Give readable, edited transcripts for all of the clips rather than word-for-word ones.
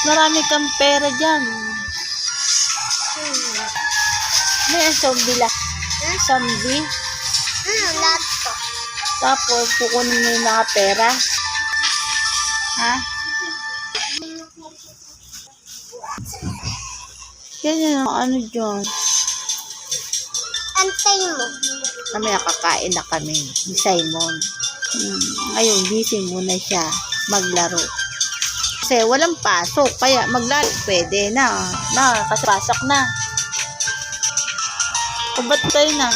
Marami kang pera dyan. May ang zombie lang. Zombie. Lahat to. Tapos, kukunin mo yung mga pera. Ha? Yan yung ano dyan. Antay mo. Mamaya kakain na kami ni Simon. Ngayon, gising muna siya maglaro. Kasi walang pasok, kaya maglaro pwede na. Kasi pasok na. O ba't tayo na?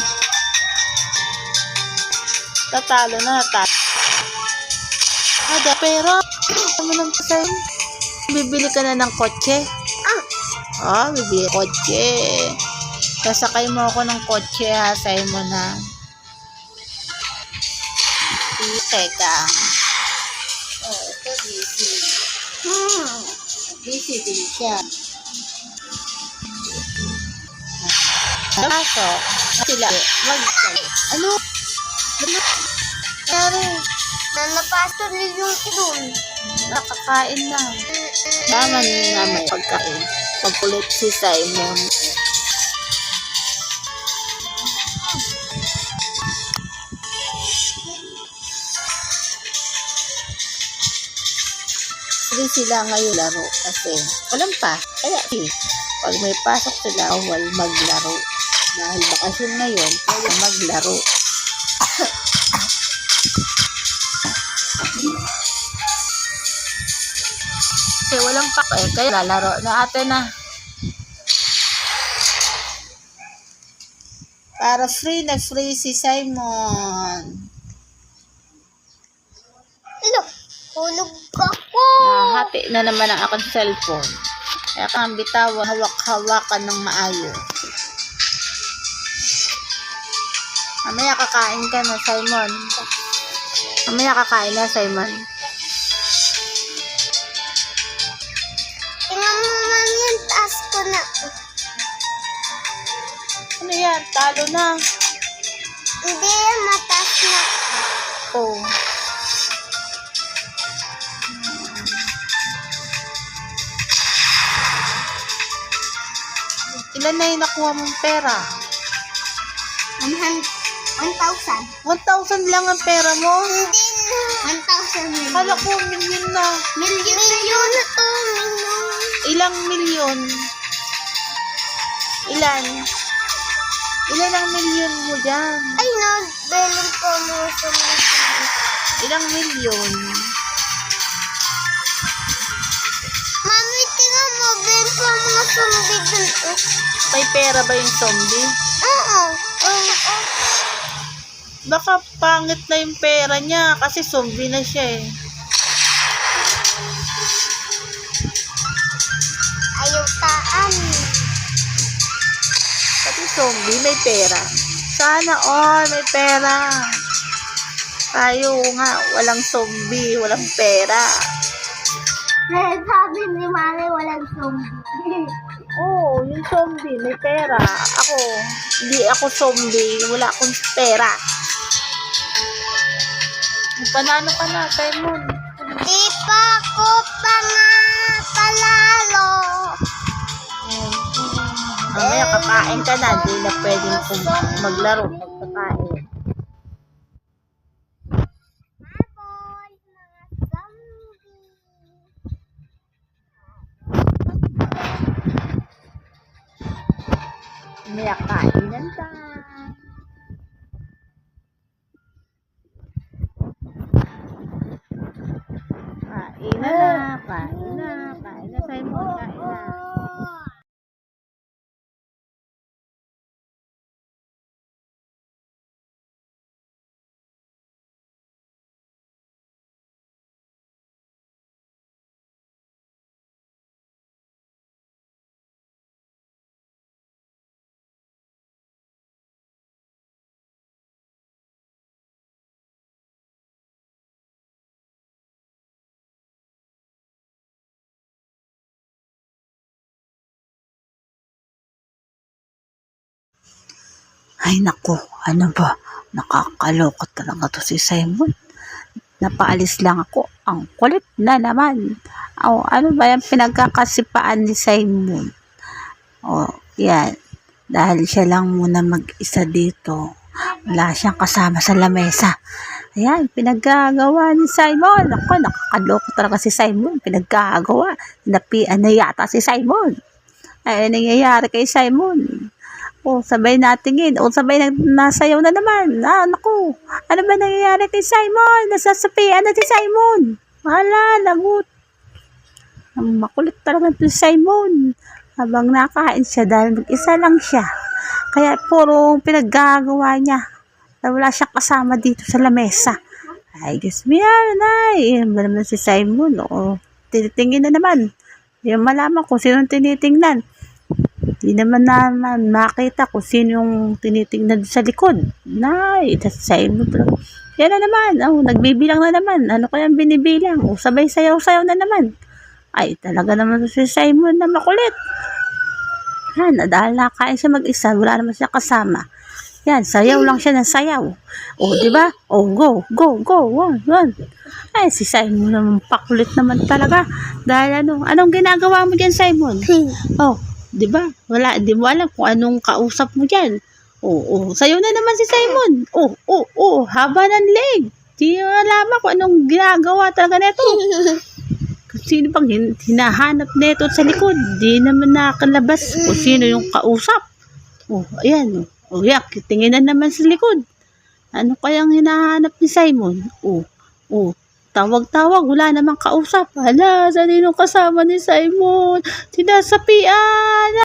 Tatalo na, Ada pera. Ano nang pasay? Bibili ka na ng kotse? Bibili kotse. Sasakay mo ako ng kotse ha, Simon ha. Teka. Ito busy. Busy din siya. Pasok. Sila. Ano? Nangyari? Nanapasto rin yung doon. Nakakain na. Naman na may pagkain. Pagkulit si Simon. Hindi sila ngayon laro kasi walang pa. Kaya pag may pasok sila, bawal maglaro. Dahil bakasyon ngayon, kaya maglaro. Kasi walang pak kaya lalaro na ate na. Para free na free si Simon. Hello, hulog ako. Nahati na naman ang akong cellphone. Kaya kang bitawan, hawak-hawakan ng maayos. Mamaya kakain ka na, Simon. Mamaya kakain na, Simon. Tingnan mo man yung taas ko na. Ano yan? Talo na. Hindi yan, mataas na. Oh. Ilan na yung nakuha mong pera? 1,000. 1,000 lang ang pera mo? Hindi na. 1,000 million. Kala ko milyon na. Milyon na to. Milyon. Ilang milyon? Ilan? Ilan ang milyon mo dyan? Ay, no. Belong ko mo sa milyon. Ilang milyon? Mami, tingnan mo. Belong ko mo sa milyon. May pera ba yung zombie? Oo. Baka pangit na yung pera niya kasi zombie na siya eh. Ayaw taan. Pati zombie may pera. Sana all may pera. Tayo nga, walang zombie, walang pera. Sabi ni Mami, walang zombie. Oo, yung zombie may pera. Ako, hindi ako zombie, wala akong pera. Panalo ka na, Simon. Di pa ako panalo. Mamaya kakain ka na, hindi na pwedeng maglaro, magkakain. Baboy, mga zombie. Mamaya kainan ka. Kain na, Simon, kain na. Ay nako, ano ba? Nakakaloko talaga to si Simon. Napaalis lang ako. Ang kulit na naman. Oh, ano ba yung pinagkakasipaan ni Simon? Oh, yan. Dahil siya lang muna mag-isa dito. Wala siyang kasama sa lamesa. Ayan, pinaggagawa ni Simon. Ako, nakakaloko talaga si Simon. Pinaggagawa. Napian na yata si Simon. Ay, nangyayari kay Simon. O, sabay natingin. O, sabay nasayaw na naman. Ah, naku. Ano ba nangyayari kay Simon? Nasasapian na si Simon. Wala, lagot. Ang makulit talaga si Simon. Habang nakain siya dahil mag-isa lang siya. Kaya puro pinaggagawa niya. Wala siyang kasama dito sa lamesa. Ay, Diyos mo yan, ay. Yan ba naman si Simon? O, tinitingin na naman. Hindi malaman kung sino tinitingnan. Hindi naman makita kung sino yung tinitingnan sa likod. Nay, si Simon. Yan na naman. Oh, nagbibilang na naman. Ano kayang binibilang? O, sabay sayaw-sayaw na naman. Ay, talaga naman si Simon na makulit. Yan, dahil nakain siya mag-isa, wala naman siya kasama. Yan, sayaw lang siya ng sayaw. O, di ba? O, go. One. Ay, si Simon naman pakulit naman talaga. Dahil anong ginagawa mo dyan, Simon? Oh, di ba? Wala, di mo alam kung anong kausap mo dyan. O, sayaw na naman si Simon. O, haba ng leg. Di mo alam kung anong ginagawa talaga neto. Sino pang hinahanap neto sa likod? Di naman nakalabas kung sino yung kausap. O, ayan. O, yak, tingin na naman sa likod. Ano kayang hinahanap ni Simon? O, tawag-tawag, wala namang kausap. Hala, saan yung kasama ni Simon? Sinasapian!